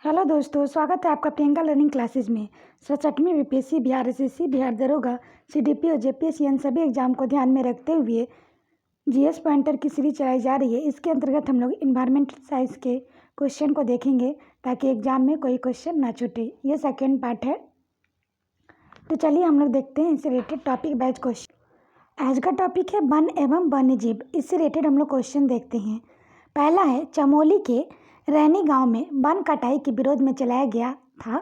Hello दोस्तों, स्वागत है आपका प्रियंका लर्निंग क्लासेस में। 67वीं बीपीएससी, बिहार एसएससी, बिहार दरोगा, सीडीपी और जेपीएससी इन सभी एग्जाम को ध्यान में रखते हुए जीएस पॉइंटर की सीरीज चलाई जा रही है। इसके अंतर्गत हम लोग इन्वायरमेंट साइंस के क्वेश्चन को देखेंगे ताकि एग्जाम में कोई क्वेश्चन ना छूटे। ये सेकेंड पार्ट है। तो चलिए हम लोग देखते हैं इससे रिलेटेड टॉपिक बैच क्वेश्चन। आज का टॉपिक है वन एवं वन्यजीव। इससे रिलेटेड हम लोग क्वेश्चन देखते हैं। पहला है, चमोली के रैनी गांव में वन कटाई के विरोध में चलाया गया था,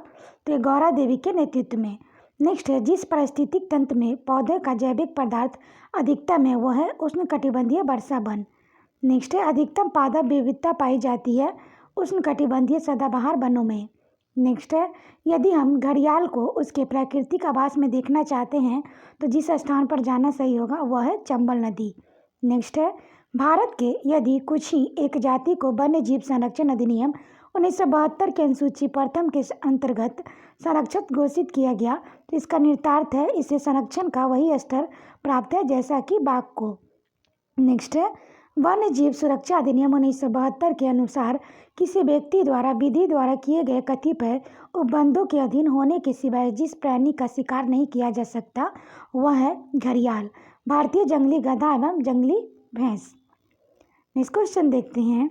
तो ये गौरा देवी के नेतृत्व में। नेक्स्ट है, जिस पारिस्थितिक तंत्र में पौधे का जैविक पदार्थ अधिकतम है वो है उष्णकटिबंधीय वर्षा वन। नेक्स्ट है, अधिकतम पादप विविधता पाई जाती है उष्णकटिबंधीय सदाबहार वनों में। नेक्स्ट है, यदि हम घड़ियाल को उसके प्राकृतिक आवास में देखना चाहते हैं तो जिस स्थान पर जाना सही होगा वह है चंबल नदी। नेक्स्ट है, भारत के यदि कुछ ही एक जाति को वन्य जीव संरक्षण अधिनियम 1972 के अनुसूची प्रथम के अंतर्गत संरक्षित घोषित किया गया तो इसका निहितार्थ है इसे संरक्षण का वही स्तर प्राप्त है जैसा कि बाघ को। नेक्स्ट है, वन्य जीव सुरक्षा अधिनियम 1972 के अनुसार किसी व्यक्ति द्वारा विधि द्वारा किए गए कतिपय उपबंधों के अधीन होने के सिवाय जिस प्राणी का शिकार नहीं किया जा सकता वह है घड़ियाल, भारतीय जंगली गधा एवं जंगली भैंस। नेक्स्ट क्वेश्चन देखते हैं।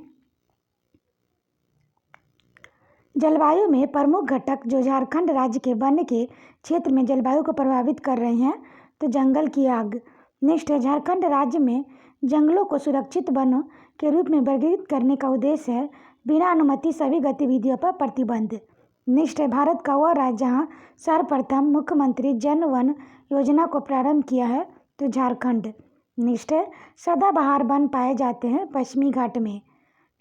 जलवायु में प्रमुख घटक जो झारखंड राज्य के वन्य के क्षेत्र में जलवायु को प्रभावित कर रहे हैं तो जंगल की आग। नेक्स्ट है, झारखंड राज्य में जंगलों को सुरक्षित वनों के रूप में वर्गीकृत करने का उद्देश्य है बिना अनुमति सभी गतिविधियों पर प्रतिबंध। नेक्स्ट है, भारत का वह राज्य जहाँ सर्वप्रथम मुख्यमंत्री जन वन योजना को प्रारंभ किया है तो झारखंड। नेक्स्ट है, सदाबहार वन पाए जाते हैं पश्चिमी घाट में।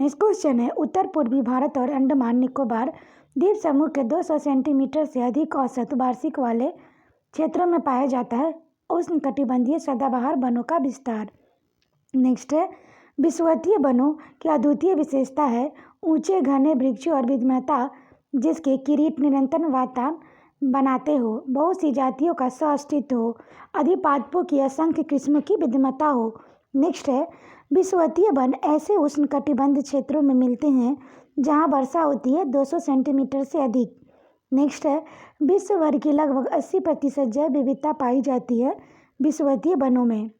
नेक्स्ट क्वेश्चन है, उत्तर पूर्वी भारत और अंडमान निकोबार द्वीप समूह के 200 सेंटीमीटर से अधिक औसत वार्षिक वाले क्षेत्रों में पाया जाता है उष्णकटिबंधीय सदाबहार वनों का विस्तार। नेक्स्ट है, विषुवतीय वनों की अद्वितीय विशेषता है ऊंचे घने वृक्षों और विद्यमाता जिसके किरीट निरंतर वातावरण बनाते हो, बहुत सी जातियों का सह-अस्तित्व हो, अधिपादपों की असंख्य किस्मों की विद्यमाता हो। नेक्स्ट है, विषुवतीय वन ऐसे उष्णकटिबंध क्षेत्रों में मिलते हैं जहां वर्षा होती है 200 सेंटीमीटर से अधिक। नेक्स्ट है, विश्व भर की लगभग 80% जैव विविधता पाई जाती है विषुवतीय वनों में।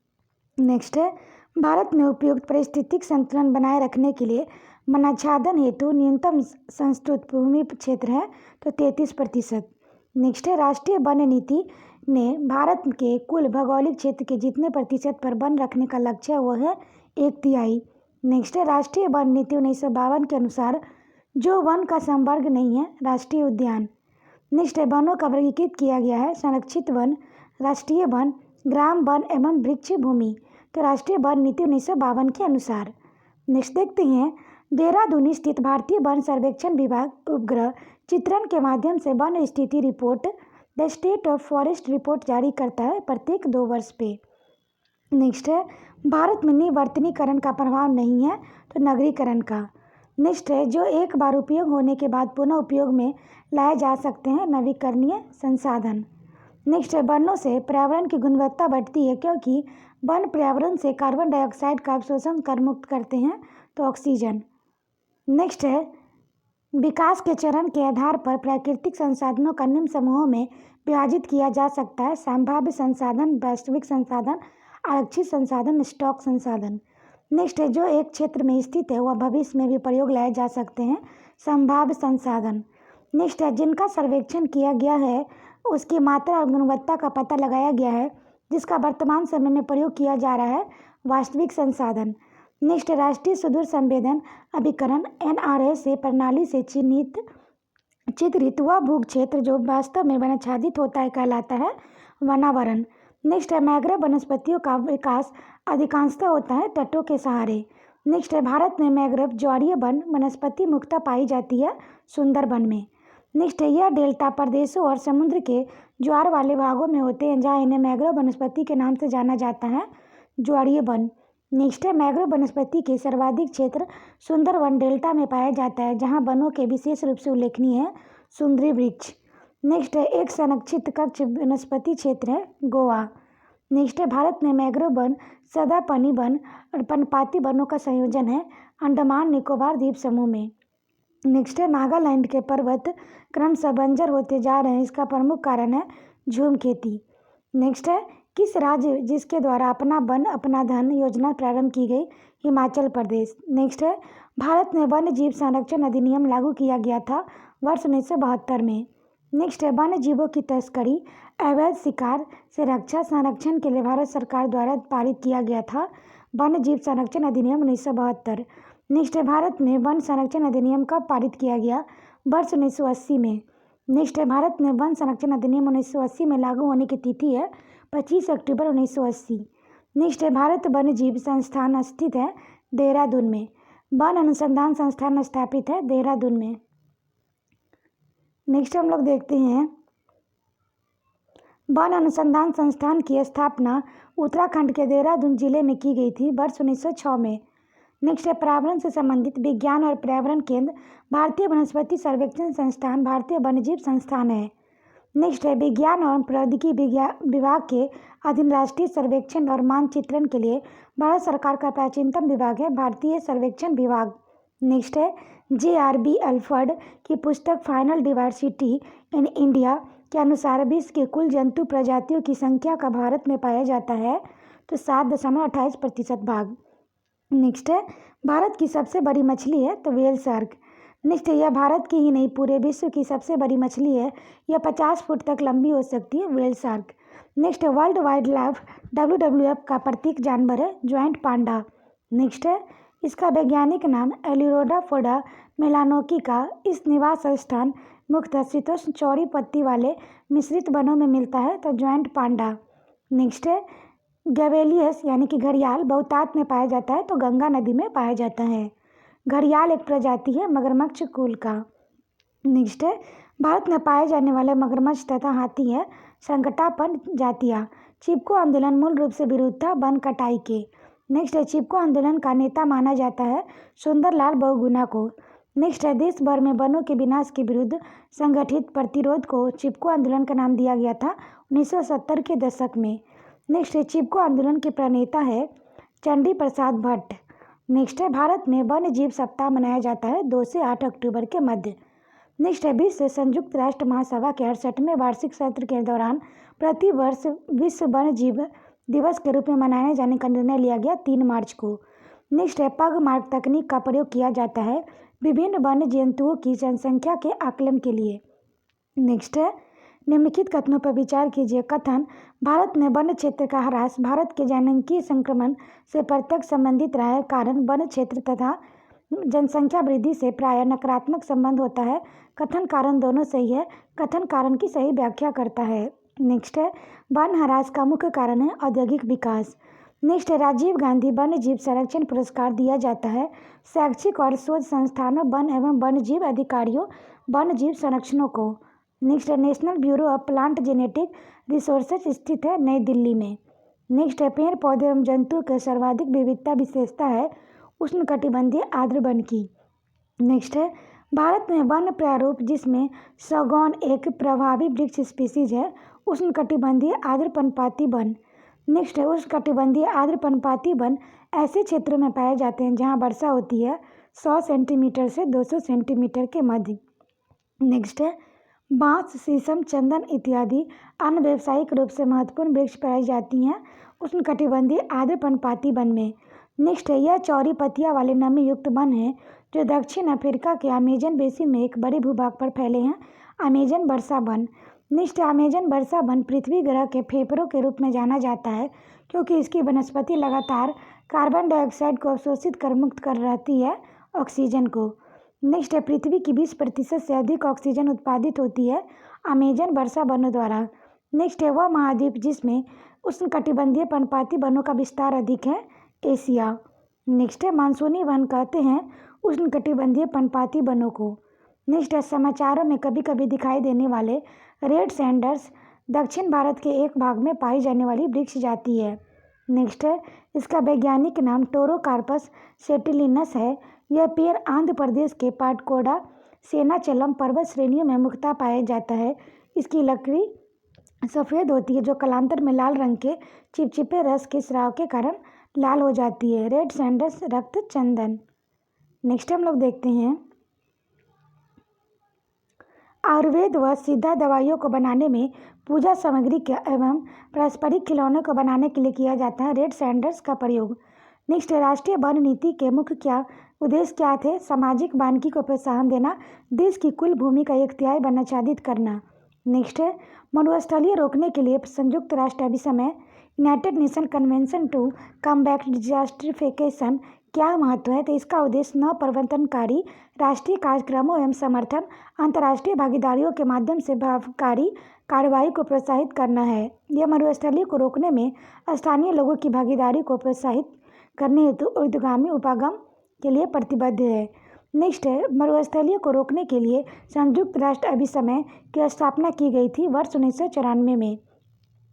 नेक्स्ट है, भारत में उपयुक्त पारिस्थितिक संतुलन बनाए रखने के लिए वनाच्छादन हेतु न्यूनतम संस्तुत भूमि क्षेत्र है तो 33%। नेक्स्ट है, राष्ट्रीय वन नीति ने भारत के कुल भौगोलिक क्षेत्र के जितने प्रतिशत पर वन रखने का लक्ष्य है वो है 1/3। नेक्स्ट है, राष्ट्रीय वन नीति 1952 के अनुसार जो वन का संवर्ग नहीं है राष्ट्रीय उद्यान। नेक्स्ट है, वनों का वर्गीकृत किया गया है संरक्षित वन, राष्ट्रीय वन, ग्राम वन एवं वृक्ष भूमि तो राष्ट्रीय वन नीति 1952 के अनुसार। नेक्स्ट देखते हैं, देहरादून स्थित भारतीय वन सर्वेक्षण विभाग उपग्रह चित्रण के माध्यम से वन स्थिति report the state of forest report जारी करता है प्रत्येक 2 वर्ष पे। नेक्स्ट है, भारत में निवर्तनीकरण का प्रभाव नहीं है तो नगरीकरण का। नेक्स्ट है, जो एक बार उपयोग होने के बाद पुनः उपयोग में लाए जा सकते हैं नवीकरणीय संसाधन। नेक्स्ट है, वनों से पर्यावरण की गुणवत्ता बढ़ती है क्योंकि वन पर्यावरण से कार्बन डाइऑक्साइड का अवशोषण कर मुक्त करते हैं तो ऑक्सीजन। नेक्स्ट है, विकास के चरण के आधार पर प्राकृतिक संसाधनों का निम्न समूहों में विभाजित किया जा सकता है संभाव्य संसाधन, वास्तविक संसाधन, आरक्षित संसाधन, स्टॉक संसाधन। नेक्स्ट है, जो एक क्षेत्र में स्थित है वह भविष्य में भी प्रयोग लाए जा सकते हैं संभाव्य संसाधन। नेक्स्ट है, जिनका सर्वेक्षण किया गया है उसकी मात्रा और गुणवत्ता का पता लगाया गया है जिसका वर्तमान समय में प्रयोग किया जा रहा है वास्तविक संसाधन। नेक्स्ट, राष्ट्रीय सुदूर संवेदन अभिकरण NRA से प्रणाली से चित्रित वह भू क्षेत्र जो वास्तव में वनाच्छादित होता है कहलाता है वनावरण। नेक्स्ट है, मैंग्रोव वनस्पतियों का विकास अधिकांशतः होता है तटों के सहारे। नेक्स्ट है, भारत में मैंग्रोव ज्वारीय वन वनस्पति मुख्यतः पाई जाती है सुंदरबन में। नेक्स्ट है, यह डेल्टा प्रदेशों और समुद्र के ज्वार वाले भागों में होते हैं जहाँ इन्हें मैंग्रोव वनस्पति के नाम से जाना जाता है ज्वारीय वन। नेक्स्ट है, मैंग्रोव वनस्पति के सर्वाधिक क्षेत्र सुंदरवन डेल्टा में पाया जाता है जहाँ वनों के विशेष रूप से उल्लेखनीय है सुंदरी वृक्ष। नेक्स्ट है, एक संरक्षित कक्ष वनस्पति क्षेत्र है गोवा। नेक्स्ट है, भारत में मैंग्रोव वन, सदापनी वन और पर्णपाती वनों का संयोजन है अंडमान निकोबार द्वीप समूह में। नेक्स्ट है नागालैंड के पर्वत क्रमशः बंजर होते जा रहे हैं, इसका प्रमुख कारण है झूम खेती। नेक्स्ट है किस राज्य जिसके द्वारा अपना वन अपना धन योजना प्रारंभ की गई? हिमाचल प्रदेश। नेक्स्ट है भारत में वन्य जीव संरक्षण अधिनियम लागू किया गया था वर्ष 1972 में। नेक्स्ट है वन्य जीवों की तस्करी अवैध शिकार से रक्षा संरक्षण के लिए भारत सरकार द्वारा पारित किया गया था वन्य जीव संरक्षण अधिनियम 1972। नेक्स्ट है भारत में वन संरक्षण अधिनियम कब पारित किया गया? वर्ष 1980 में। नेक्स्ट है भारत में वन संरक्षण अधिनियम 1980 में लागू होने की तिथि है 25 अक्टूबर 1980। नेक्स्ट है भारत वन्य जीव संस्थान स्थित है देहरादून में। वन अनुसंधान संस्थान स्थापित है देहरादून में। नेक्स्ट हम लोग देखते हैं वन अनुसंधान संस्थान की स्थापना उत्तराखंड के देहरादून जिले में की गई थी वर्ष 1906 में। नेक्स्ट है पर्यावरण से संबंधित विज्ञान और पर्यावरण केंद्र भारतीय वनस्पति सर्वेक्षण संस्थान भारतीय वन्यजीव संस्थान है। नेक्स्ट है विज्ञान और प्रौद्योगिकी विभाग के अधीन राष्ट्रीय सर्वेक्षण और मानचित्रण के लिए भारत सरकार का प्राचीनतम विभाग है भारतीय सर्वेक्षण विभाग। नेक्स्ट है JRB अल्फर्ड की पुस्तक फाइनल डाइवर्सिटी इन इंडिया के अनुसार विश्व के कुल जंतु प्रजातियों की संख्या का भारत में पाया जाता है तो 7.28% भाग। नेक्स्ट है भारत की सबसे बड़ी मछली है तो व्हेल शार्क। नेक्स्ट है यह भारत की ही नहीं पूरे विश्व की सबसे बड़ी मछली है, यह 50 फुट तक लंबी हो सकती है व्हेल शार्क। नेक्स्ट है वर्ल्ड वाइड लाइफ WWF का प्रतीक जानवर है ज्वाइंट पांडा। नेक्स्ट है इसका वैज्ञानिक नाम एलिरोडाफोडा मेलानोकी का। इस निवास स्थान मुख्यतः शीतोष्ण चौड़ी पत्ती वाले मिश्रित वनों में मिलता है तो ज्वाइंट पांडा। नेक्स्ट है गैवेलियस यानी कि घड़ियाल बहुतात में पाया जाता है तो गंगा नदी में पाया जाता है। घड़ियाल एक प्रजाति है मगरमच्छ कुल का। नेक्स्ट है भारत में पाए जाने वाले मगरमच्छ तथा हाथी है संकटापन जातिया। चिपको आंदोलन मूल रूप से विरोध था वन कटाई के। नेक्स्ट है चिपको आंदोलन का नेता माना जाता है सुंदरलाल बहुगुणा को। नेक्स्ट है देश भर में वनों के विनाश के विरुद्ध संगठित प्रतिरोध को चिपको आंदोलन का नाम दिया गया था 1970 के दशक में। नेक्स्ट है चिपको आंदोलन के प्रणेता है चंडी प्रसाद भट्ट। नेक्स्ट है भारत में वन्य जीव सप्ताह मनाया जाता है 2 से 8 अक्टूबर के मध्य। नेक्स्ट है विश्व संयुक्त राष्ट्र महासभा के 68वें वार्षिक सत्र के दौरान प्रति वर्ष विश्व वन्य जीव दिवस के रूप में मनाए जाने का निर्णय लिया गया 3 मार्च को। नेक्स्ट है पग मार्क तकनीक का प्रयोग किया जाता है विभिन्न वन्य जंतुओं की जनसंख्या के आकलन के लिए। नेक्स्ट है निम्नलिखित कथनों पर विचार कीजिए। कथन भारत में वन्य क्षेत्र का ह्रास भारत के जनसांख्यिकीय संक्रमण से प्रत्यक्ष संबंधित रहा है। कारण वन्य क्षेत्र तथा जनसंख्या वृद्धि से प्रायः नकारात्मक संबंध होता है। कथन कारण दोनों सही है। कथन कारण की सही व्याख्या करता है। नेक्स्ट है वन ह्रास का मुख्य कारण है औद्योगिक विकास। नेक्स्ट है राजीव गांधी वन्य जीव संरक्षण पुरस्कार दिया जाता है शैक्षिक और शोध संस्थानों वन एवं वन्य जीव अधिकारियों वन्य जीव संरक्षणों को। नेक्स्ट है national bureau of plant genetic resources स्थित है नई दिल्ली में। नेक्स्ट है पेड़ पौधे एवं जंतु के सर्वाधिक विविधता विशेषता है उष्णकटिबंधीय आर्द्र वन की। नेक्स्ट है भारत में वन प्रारूप जिसमें सागौन एक प्रभावी वृक्ष स्पीसीज है उष्णकटिबंधीय आर्द्र पर्णपाती वन। नेक्स्ट है उष्णकटिबंधीय आर्द्र पर्णपाती वन ऐसे क्षेत्रों में पाए जाते हैं जहां वर्षा होती है 100 सेंटीमीटर से 200 सेंटीमीटर के मध्य। नेक्स्ट है बांस शीशम चंदन इत्यादि अन्य व्यावसायिक रूप से महत्वपूर्ण वृक्ष पाई जाती हैं उष्णकटिबंधीय आर्द्र पर्णपाती वन में। नेक्स्ट है यह चौड़ी पत्तियां वाले नमी युक्त वन है जो दक्षिण अफ्रीका के अमेजन बेसिन में एक बड़े भूभाग पर फैले हैं अमेजन वर्षा वन। नेक्स्ट अमेजन वर्षा वन पृथ्वी ग्रह के फेफड़ों के रूप में जाना जाता है क्योंकि इसकी वनस्पति लगातार कार्बन डाइऑक्साइड को अवशोषित कर मुक्त कर रहती है ऑक्सीजन को। नेक्स्ट है पृथ्वी की 20% से अधिक ऑक्सीजन उत्पादित होती है अमेजन वर्षा वनों द्वारा। नेक्स्ट है वह महाद्वीप जिसमें उष्णकटिबंधीय पर्णपाती वनों का विस्तार अधिक है एशिया। नेक्स्ट है मानसूनी वन कहते हैं उष्णकटिबंधीय पर्णपाती वनों को। नेक्स्ट है समाचारों में कभी कभी दिखाई देने वाले रेड सैंडर्स दक्षिण भारत के एक भाग में पाई जाने वाली वृक्ष जाति है। नेक्स्ट है इसका वैज्ञानिक नाम टोरोकार्पस सेटिलिनस है। यह पेड़ आंध्र प्रदेश के पाटकोडा सेनाचलम पर्वत श्रेणियों में मुख्यतः पाया जाता है। इसकी लकड़ी सफ़ेद होती है जो कालांतर में लाल रंग के चिपचिपे रस के स्राव के कारण लाल हो जाती है। रेड सैंडर्स रक्त चंदन। नेक्स्ट हम लोग देखते हैं आयुर्वेद व सिद्ध दवाइयों को बनाने में, पूजा सामग्री के एवं पारंपरिक खिलौनों को बनाने के लिए किया जाता है रेड सैंडल्स का प्रयोग। नेक्स्ट है, राष्ट्रीय वन नीति के मुख्य क्या उद्देश्य क्या थे? सामाजिक वानिकी को प्रोत्साहन देना, देश की कुल भूमि का 1/3 वनाच्छादित करना। नेक्स्ट है, मरुस्थलीय रोकने के लिए संयुक्त राष्ट्र अभिसमय united nation convention to combat desertification क्या महत्व है? तो इसका उद्देश्य नव प्रवर्तनकारी राष्ट्रीय कार्यक्रमों एवं समर्थन अंतर्राष्ट्रीय भागीदारियों के माध्यम से प्रभावकारी कार्रवाई को प्रोत्साहित करना है। यह मरुस्थलीय को रोकने में स्थानीय लोगों की भागीदारी को प्रोत्साहित करने हेतु ऊर्ध्वगामी उपागम के लिए प्रतिबद्ध है। नेक्स्ट है, मरुस्थलीय को रोकने के लिए संयुक्त राष्ट्र अभिसमय की स्थापना की गई थी वर्ष 1994 में।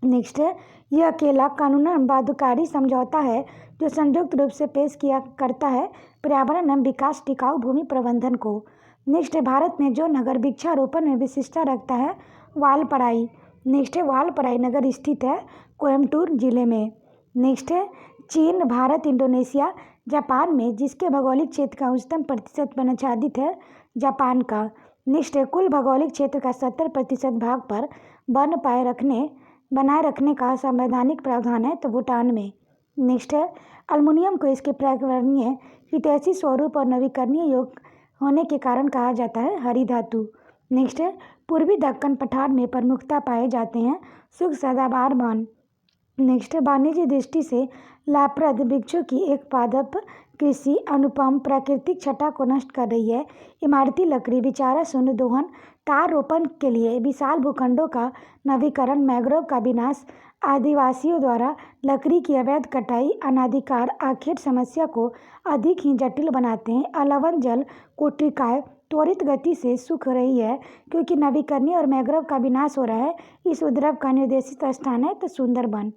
नेक्स्ट है, यह अकेला कानूनन बाध्यकारी समझौता है जो संयुक्त रूप से पेश किया करता है पर्यावरण एवं विकास टिकाऊ भूमि प्रबंधन को। नेक्स्ट है, भारत में जो नगर वृक्षारोपण में विशिष्टता रखता है वालपराई। नेक्स्ट है, वालपराई नगर स्थित है कोयम्बटूर जिले में। नेक्स्ट है, चीन, भारत, इंडोनेशिया, जापान में जिसके भौगोलिक क्षेत्र का उच्चतम प्रतिशत वनाच्छादित है जापान का। नेक्स्ट है, कुल भौगोलिक क्षेत्र का 70% भाग पर वन बनाए रखने का संवैधानिक प्रावधान है तो भूटान में। नेक्स्ट है, अल्मुनियम को इसके पर्यावरणीय हितैषी स्वरूप और नवीकरणीय योग्य होने के कारण कहा जाता है हरी धातु। नेक्स्ट है, पूर्वी दक्कन पठार में प्रमुखता पाए जाते हैं शुष्क सदाबहार वन। नेक्स्ट है, वाणिज्य दृष्टि से लाभप्रद वृक्षों की एक पादप कृषि अनुपम प्राकृतिक छटा को नष्ट कर रही है। इमारती लकड़ी विचारा शून्य दोहन, तार रोपण के लिए विशाल भूखंडों का नवीकरण, मैंग्रोव का विनाश, आदिवासियों द्वारा लकड़ी की अवैध कटाई अनाधिकार आखेट समस्या को अधिक ही जटिल बनाते हैं। अलवन जल कोटिकाएं त्वरित गति से सूख रही है क्योंकि नवीकरणीय और मैंग्रोव का विनाश हो रहा है। इस उपद्रव का निर्देशित स्थान है तो सुंदरबन।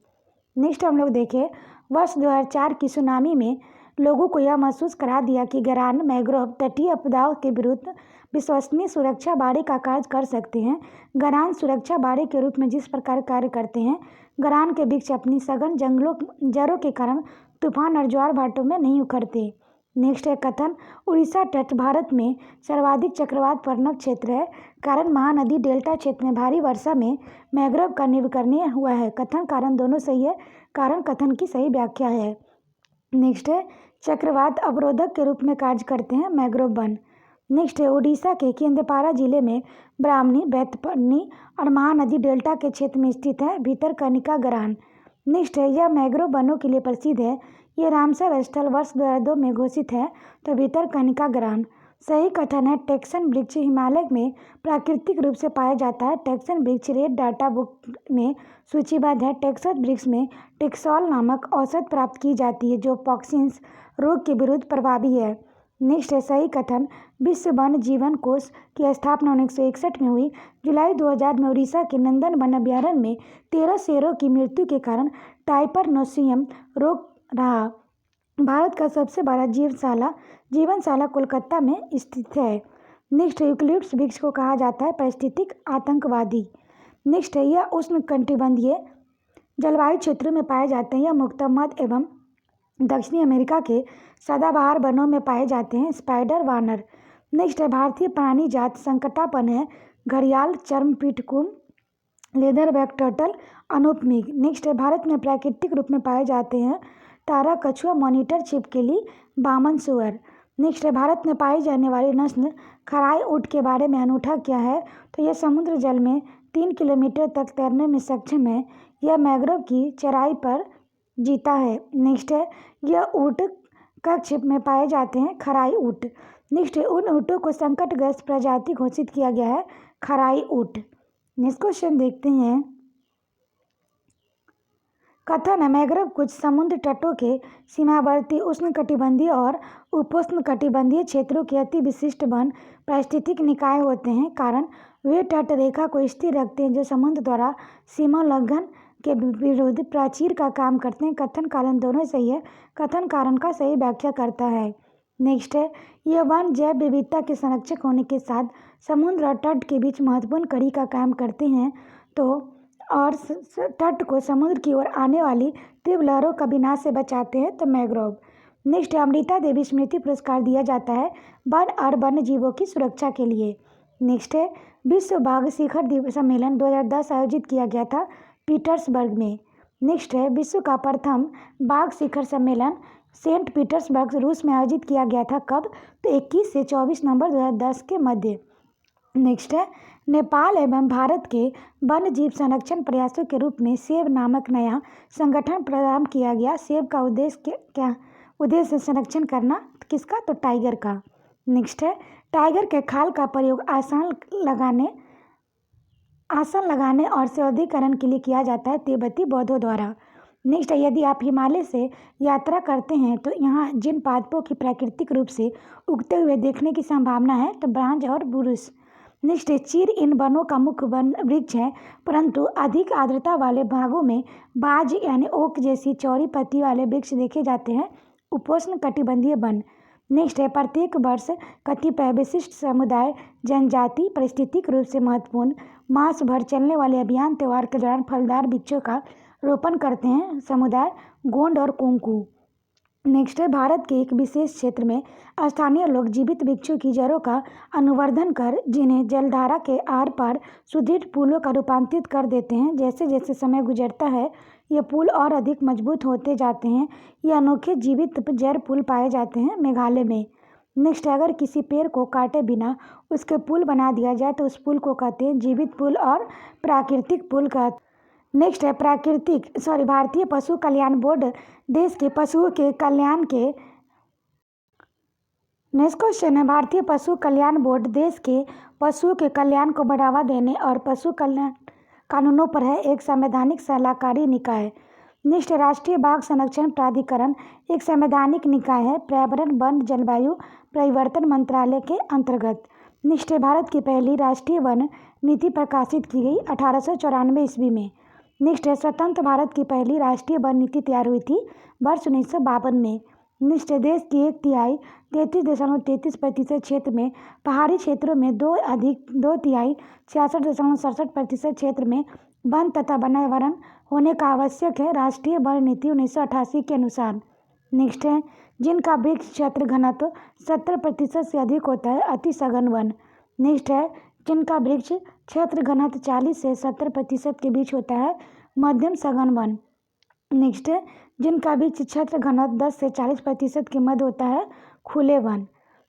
नेक्स्ट हम लोग देखें, वर्ष 2004 की सुनामी में लोगों को यह महसूस करा दिया कि गरान मैंग्रोव तटीय आपदाओं के विरुद्ध विश्वसनीय सुरक्षा बाड़े का कार्य कर सकते हैं। गरान सुरक्षा बाड़े के रूप में जिस प्रकार कार्य करते हैं, गरान के वृक्ष अपनी सघन जड़ों के कारण तूफान और ज्वार भाटों में नहीं उखड़ते। नेक्स्ट है कथन, उड़ीसा तट भारत में सर्वाधिक चक्रवात प्रवण क्षेत्र है कारण महानदी डेल्टा क्षेत्र में भारी वर्षा में मैंग्रोव का नवीकरण हुआ है। कथन कारण दोनों सही है, कारण कथन की सही व्याख्या है। नेक्स्ट है, चक्रवात अवरोधक के रूप में कार्य करते हैं मैंग्रोव वन। नेक्स्ट है, उड़ीसा के केंद्रपाड़ा जिले में ब्राह्मणी, बैतरणी और महानदी डेल्टा के क्षेत्र में स्थित है भितरकनिका गरान। नेक्स्ट है, यह मैंग्रोव वनों के लिए प्रसिद्ध है। यह रामसर स्थल वर्ष 2002 में घोषित है तो भितरकनिका गरान। सही कथन है, टेक्सन वृक्ष हिमालय में प्राकृतिक रूप से पाया जाता है। टेक्सन वृक्ष रेड डाटा बुक में सूचीबद्ध है। टेक्सस वृक्ष में टेक्सोल नामक औषध प्राप्त की जाती है जो पॉक्सिन्स रोग के विरुद्ध प्रभावी है। नेक्स्ट है, सही कथन, विश्व वन जीवन कोष की स्थापना 1961 में हुई। जुलाई 2000 में उड़ीसा के नंदन वन अभ्यारण्य में 13 शेरों की मृत्यु के कारण टाइपरनोसियम रोग रहा। भारत का सबसे बड़ा जीवनशाला कोलकाता में स्थित है। नेक्स्ट, यूकलिप्टस वृक्ष को कहा जाता है पारिस्थितिक आतंकवादी। नेक्स्ट है, यह उष्णकटिबंधीय जलवायु क्षेत्रों में पाए जाते हैं। यह मुख्यतः मध्य एवं दक्षिणी अमेरिका के सदाबहार वनों में पाए जाते हैं। स्पाइडर वानर। नेक्स्ट है, भारतीय प्राणी जात संकटापन है घड़ियाल, चर्मपीठकुम, लेदरबैक टर्टल, अनोपमिग। नेक्स्ट है, भारत में प्राकृतिक रूप में पाए जाते हैं तारा कछुआ, मॉनिटर छिपकली, बामन सुअर। नेक्स्ट है, भारत में पाई जाने वाली नस्ल खराई ऊँट के बारे में अनूठा क्या है? तो यह समुद्र जल में 3 किलोमीटर तक तैरने में सक्षम है। यह मैंग्रोव की चराई पर जीता है। नेक्स्ट है, यह ऊँट कक्ष में पाए जाते हैं खराई ऊँट। नेक्स्ट है, उन ऊँटों को संकटग्रस्त प्रजाति घोषित किया गया है खराई ऊँट। नेक्स्ट क्वेश्चन देखते हैं, कथन है, मैंग्रोव कुछ समुद्र तटों के सीमावर्ती उष्णकटिबंधीय और उपोष्णकटिबंधीय क्षेत्रों के अति विशिष्ट वन पारिस्थितिक निकाय होते हैं कारण वे तट रेखा को स्थिर रखते हैं जो समुद्र द्वारा सीमा उल्लंघन के विरुद्ध प्राचीर का काम करते हैं। कथन कारण दोनों सही है, कथन कारण का सही व्याख्या करता है। नेक्स्ट है, यह वन जैव विविधता के संरक्षक होने के साथ समुद्र और तट के बीच महत्वपूर्ण कड़ी का काम करते हैं तो और तट को समुद्र की ओर आने वाली तीव्र लहरों का विनाश से बचाते हैं तो मैंग्रोव। नेक्स्ट, अमृता देवी स्मृति पुरस्कार दिया जाता है वन और वन्य जीवों की सुरक्षा के लिए। नेक्स्ट है विश्व बाघ शिखर सम्मेलन 2010 आयोजित किया गया था पीटर्सबर्ग में। नेक्स्ट है विश्व का प्रथम बाघ शिखर सम्मेलन सेंट पीटर्सबर्ग रूस में आयोजित किया गया था कब? तो 21 से 24 नवंबर 2010 के मध्य। नेक्स्ट है नेपाल एवं भारत के वन्य जीव संरक्षण प्रयासों के रूप में सेब नामक नया संगठन प्रारंभ किया गया। सेब का क्या उद्देश्य संरक्षण करना, किसका? तो टाइगर का। नेक्स्ट है टाइगर के खाल का प्रयोग आसन लगाने और सौंदर्यीकरण के लिए किया जाता है तिब्बती बौद्धों द्वारा। नेक्स्ट है यदि आप हिमालय से यात्रा करते हैं तो यहाँ जिन पादपों की प्राकृतिक रूप से उगते हुए देखने की संभावना है तो ब्रांज और बुरुश। नेक्स्ट है चीर इन वनों का मुख्य वन वृक्ष है, परंतु अधिक आर्द्रता वाले भागों में बाज यानी ओक जैसी चौड़ी पत्ती वाले वृक्ष देखे जाते हैं, उपोष्ण कटिबंधीय वन। नेक्स्ट है प्रत्येक वर्ष कतिपय विशिष्ट समुदाय जनजाति पारिस्थितिक रूप से महत्वपूर्ण मास भर चलने वाले अभियान त्यौहार के दौरान फलदार वृक्षों का रोपण करते हैं, समुदाय गोंड और कोंकू। नेक्स्ट है भारत के एक विशेष क्षेत्र में स्थानीय लोग जीवित वृक्षों की जड़ों का अनुवर्धन कर जिन्हें जलधारा के आर पार सुदृढ़ पुलों का रूपांतरित कर देते हैं। जैसे जैसे समय गुजरता है ये पुल और अधिक मजबूत होते जाते हैं। ये अनोखे जीवित जड़ पुल पाए जाते हैं मेघालय में। नेक्स्ट अगर किसी पेड़ को काटे बिना उसके पुल बना दिया जाए तो उस पुल को कहते हैं जीवित पुल और प्राकृतिक पुल कहते। नेक्स्ट है भारतीय पशु कल्याण बोर्ड देश के पशुओं के कल्याण के। नेक्स्ट क्वेश्चन है भारतीय पशु कल्याण बोर्ड देश के पशुओं के कल्याण को बढ़ावा देने और पशु कल्याण कानूनों पर है एक संवैधानिक सलाहकारी निकाय। नेक्स्ट राष्ट्रीय बाघ संरक्षण प्राधिकरण एक संवैधानिक निकाय है पर्यावरण वन जलवायु परिवर्तन मंत्रालय के अंतर्गत। नेक्स्ट भारत की पहली राष्ट्रीय वन नीति प्रकाशित की गई 1894 ईस्वी में। नेक्स्ट है स्वतंत्र भारत की पहली राष्ट्रीय वन नीति तैयार हुई थी वर्ष 1952 में। नेक्स्ट देश की 1/3 33.33% क्षेत्र में पहाड़ी क्षेत्रों में 2/3 66.67% क्षेत्र में वन तथा वनावरण होने का आवश्यक है राष्ट्रीय वन नीति 1988 के अनुसार। नेक्स्ट है जिनका वृक्ष क्षेत्र घनत्व 70% से अधिक होता है अति सघन वन। नेक्स्ट है जिनका वृक्ष क्षेत्र घनत्व 40 से 70% के बीच होता है मध्यम सघन वन। नेक्स्ट है जिनका वृक्ष क्षेत्र घनत्व 10 से 40% के मध्य होता है खुले वन।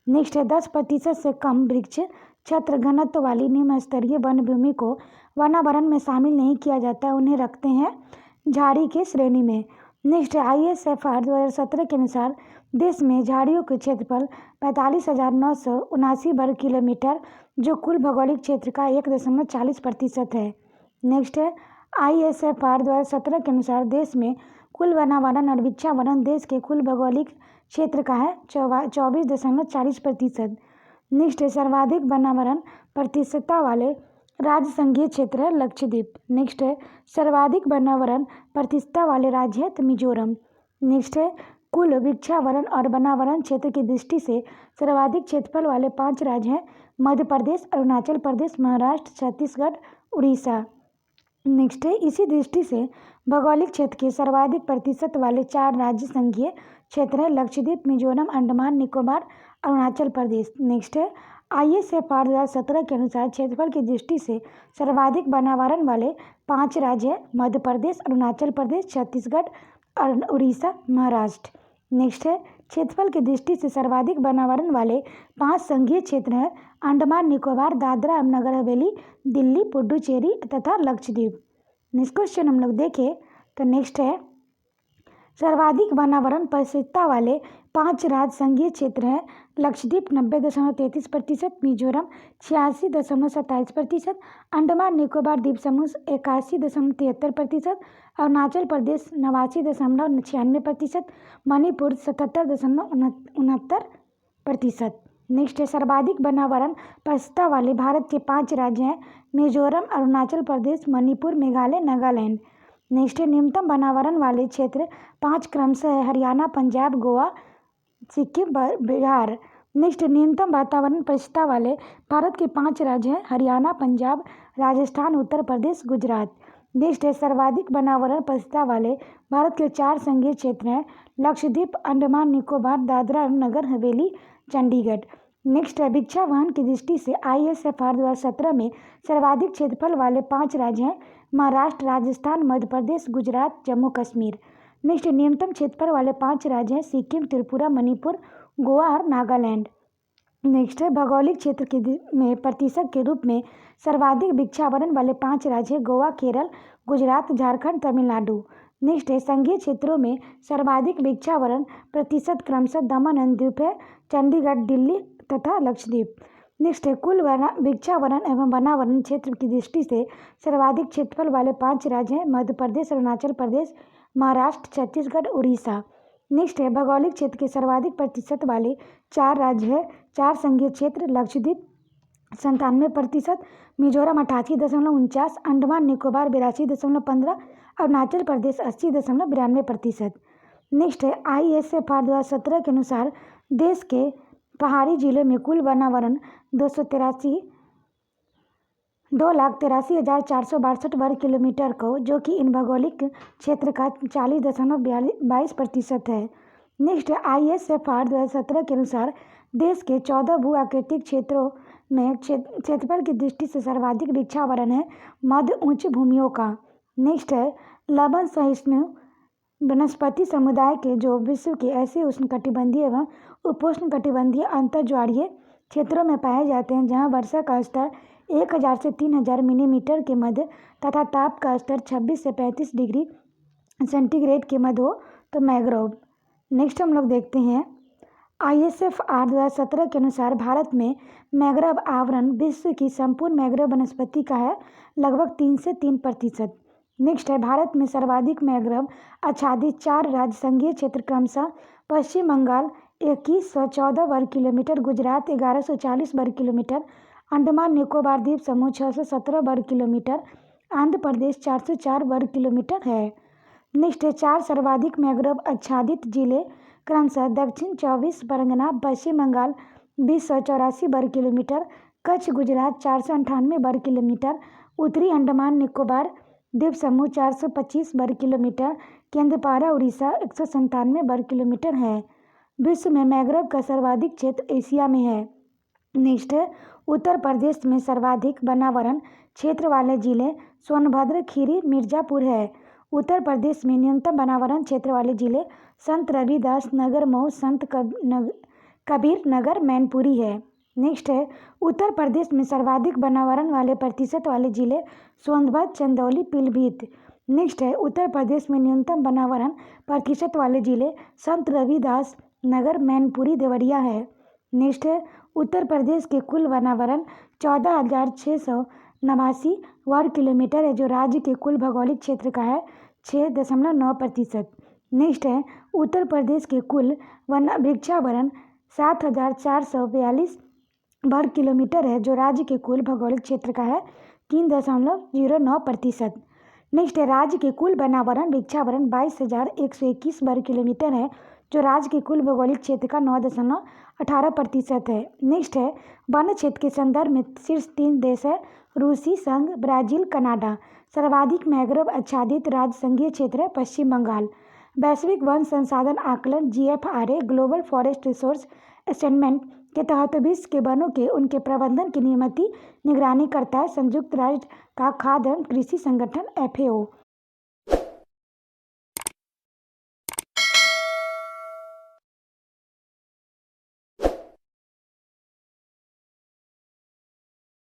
नेक्स्ट है 10% से कम वृक्ष क्षेत्र घनत्व वाली निम्न स्तरीय वन भूमि को वनावरण में शामिल नहीं किया जाता, उन्हें रखते हैं झाड़ी के श्रेणी में। नेक्स्ट है ISFR 2017 के अनुसार देश में झाड़ियों के क्षेत्रफल 45,979 वर्ग किलोमीटर जो कुल भौगोलिक क्षेत्र का 1.40% है। नेक्स्ट है ISFR 2017 के अनुसार देश में कुल वनावरण और वृक्षावरण देश के कुल भौगोलिक क्षेत्र का है 24.40%। नेक्स्ट है सर्वाधिक वनावरण प्रतिशतता वाले राज्य संघीय क्षेत्र है लक्षद्वीप। नेक्स्ट है सर्वाधिक वनावरण प्रतिशतता वाले राज्य है मिजोरम। नेक्स्ट है कुल वृक्षावरण और वनावरण क्षेत्र की दृष्टि से सर्वाधिक क्षेत्रफल वाले 5 राज्य हैं मध्य प्रदेश, अरुणाचल प्रदेश, महाराष्ट्र, छत्तीसगढ़, उड़ीसा। नेक्स्ट है इसी दृष्टि से भौगोलिक क्षेत्र के सर्वाधिक प्रतिशत वाले 4 राज्य संघीय क्षेत्र है लक्षद्वीप, मिजोरम, अंडमान निकोबार, अरुणाचल प्रदेश। नेक्स्ट है ISFR 2017 के अनुसार क्षेत्रफल की दृष्टि से सर्वाधिक वनावरण वाले 5 राज्य हैं मध्य प्रदेश, अरुणाचल प्रदेश, छत्तीसगढ़, उड़ीसा, महाराष्ट्र। नेक्स्ट है क्षेत्रफल की दृष्टि से सर्वाधिक वनावरण वाले 5 संघीय क्षेत्र हैं अंडमान निकोबार, दादरा और नगर हवेली, दिल्ली, पुडुचेरी तथा लक्षद्वीप। नेक्स्ट क्वेश्चन हम लोग देखें तो नेक्स्ट है सर्वाधिक वनावरण परिशुद्धता वाले 5 राज्य संघीय क्षेत्र हैं लक्षद्वीप 90.33%, मिजोरम 86.27%, अंडमान निकोबार द्वीप समूह 81.73%, अरुणाचल प्रदेश 89.96%, मणिपुर 77.69%। नेक्स्ट है सर्वाधिक वनावरण परिशुद्धता वाले भारत के 5 राज्य हैं मिजोरम, अरुणाचल प्रदेश, मणिपुर, मेघालय, नागालैंड। नेक्स्ट है न्यूनतम वनावरण वाले क्षेत्र 5 क्रमशः है हरियाणा, पंजाब, गोवा, सिक्किम, बिहार। नेक्स्ट न्यूनतम वातावरण परिशुद्धता वाले भारत के 5 राज्य हैं हरियाणा, पंजाब, राजस्थान, उत्तर प्रदेश, गुजरात। नेक्स्ट है सर्वाधिक वनावरण परिशुद्धता वाले भारत के 4 संघीय क्षेत्र हैं लक्षद्वीप, अंडमान निकोबार, दादरा और नगर हवेली, चंडीगढ़। नेक्स्ट है भिक्षावहन की दृष्टि से ISFR 2017 में सर्वाधिक क्षेत्रफल वाले 5 राज्य हैं महाराष्ट्र, राजस्थान, मध्य प्रदेश, गुजरात, जम्मू कश्मीर। नेक्स्ट न्यूनतम क्षेत्रफल वाले 5 राज्य हैं सिक्किम, त्रिपुरा, मणिपुर, गोवा और नागालैंड। नेक्स्ट है भौगोलिक क्षेत्र में प्रतिशत के रूप में सर्वाधिक भिक्षावरण वाले 5 राज्य हैं गोवा, केरल, गुजरात, झारखंड, तमिलनाडु। नेक्स्ट है संघीय क्षेत्रों में सर्वाधिक भिक्षावरण प्रतिशत क्रमशः दमन एंड द्वीप है, चंडीगढ़, दिल्ली तथा लक्षद्वीप। नेक्स्ट है कुल भिक्षावरण एवं वनावरण क्षेत्र की दृष्टि से सर्वाधिक क्षेत्रफल वाले 5 राज्य हैं मध्य प्रदेश, अरुणाचल प्रदेश, महाराष्ट्र, छत्तीसगढ़, उड़ीसा। नेक्स्ट है भौगोलिक क्षेत्र के सर्वाधिक प्रतिशत वाले 4 राज्य हैं 4 संघीय क्षेत्र लक्षद्वीप 97%, मिजोरम 88.49, अंडमान निकोबार 82.15, अरुणाचल प्रदेश 80.92%। नेक्स्ट है ISFR 2017 के अनुसार देश के पहाड़ी जिलों में कुल वनावरण 2,83,462 वर्ग किलोमीटर को, जो कि इन भौगोलिक क्षेत्र का 40.22% है। नेक्स्ट है ISFR 2017 के अनुसार देश के 14 भू आकृतिक क्षेत्रों में क्षेत्रफल की दृष्टि से सर्वाधिक भिक्षावरण है मध्य उच्च भूमियों का। नेक्स्ट है लवण सहिष्णु वनस्पति समुदाय के जो विश्व के ऐसे उष्णकटिबंधीय एवं उपोष्णकटिबंधीय अंतर्ज्वारीय क्षेत्रों में पाए जाते हैं जहां वर्षा का स्तर 1000 से 3000 मिलीमीटर के मध्य तथा ताप का स्तर 26 से 35 डिग्री सेंटीग्रेड के मध्य हो तो मैंग्रोव। नेक्स्ट हम लोग देखते हैं ISFR 2017 के अनुसार भारत में मैंग्रोव आवरण विश्व की संपूर्ण मैंग्रोव वनस्पति का है लगभग 3 से 3%। नेक्स्ट है भारत में सर्वाधिक मैंग्रोव आच्छादित 4 राज्य संघीय क्षेत्र क्रमशः पश्चिम बंगाल 2114 वर्ग किलोमीटर, गुजरात 1140 वर्ग किलोमीटर, अंडमान निकोबार द्वीप समूह 617 वर्ग किलोमीटर, आंध्र प्रदेश 404 वर्ग किलोमीटर है। नेक्स्ट है 4 सर्वाधिक मैंग्रोव आच्छादित जिले क्रमशः दक्षिण 24 परगना, पश्चिम बंगाल 2084 वर्ग किलोमीटर, कच्छ गुजरात 498 वर्ग किलोमीटर, उत्तरी अंडमान निकोबार द्वीप समूह 425 वर्ग किलोमीटर, केंद्रपाड़ा उड़ीसा 197 वर्ग किलोमीटर है। विश्व में मैंग्रोव का सर्वाधिक क्षेत्र एशिया में है। नेक्स्ट है उत्तर प्रदेश में सर्वाधिक वनावरण क्षेत्र वाले जिले सोनभद्र, खीरी, मिर्जापुर है। उत्तर प्रदेश में न्यूनतम वनावरण क्षेत्र वाले जिले संत रविदास नगर, मऊ, संत कबीर नगर, मैनपुरी है। नेक्स्ट है उत्तर प्रदेश में सर्वाधिक वनावरण वाले प्रतिशत वाले जिले सोनभद्र, चंदौली, पीलीभीत। नेक्स्ट है उत्तर प्रदेश में न्यूनतम वनावरण प्रतिशत वाले जिले संत रविदास नगर, मैनपुरी, देवरिया है। नेक्स्ट है उत्तर प्रदेश के कुल वनावरण 14,689 वर्ग किलोमीटर है जो राज्य के कुल भौगोलिक क्षेत्र का है 6.9%। नेक्स्ट है उत्तर प्रदेश के कुल वन वृक्षावरण 7,442 वर्ग किलोमीटर है जो राज्य के कुल भौगोलिक क्षेत्र का है 3.09%। नेक्स्ट है राज्य के कुल वनावरण वृक्षावरण 22,121 वर्ग किलोमीटर है जो राज्य के कुल भौगोलिक क्षेत्र का 9.18% है। नेक्स्ट है वन क्षेत्र के संदर्भ में शीर्ष 3 देश है रूसी संघ, ब्राजील, कनाडा। सर्वाधिक मैंग्रोव आच्छादित राज्य संघीय क्षेत्र है पश्चिम बंगाल। वैश्विक वन संसाधन आकलन GFRA global forest resource assessment के तहत विश्व के वनों के उनके प्रबंधन की नियमित निगरानी करता है संयुक्त राष्ट्र का खाद्य एवं कृषि संगठन FAO।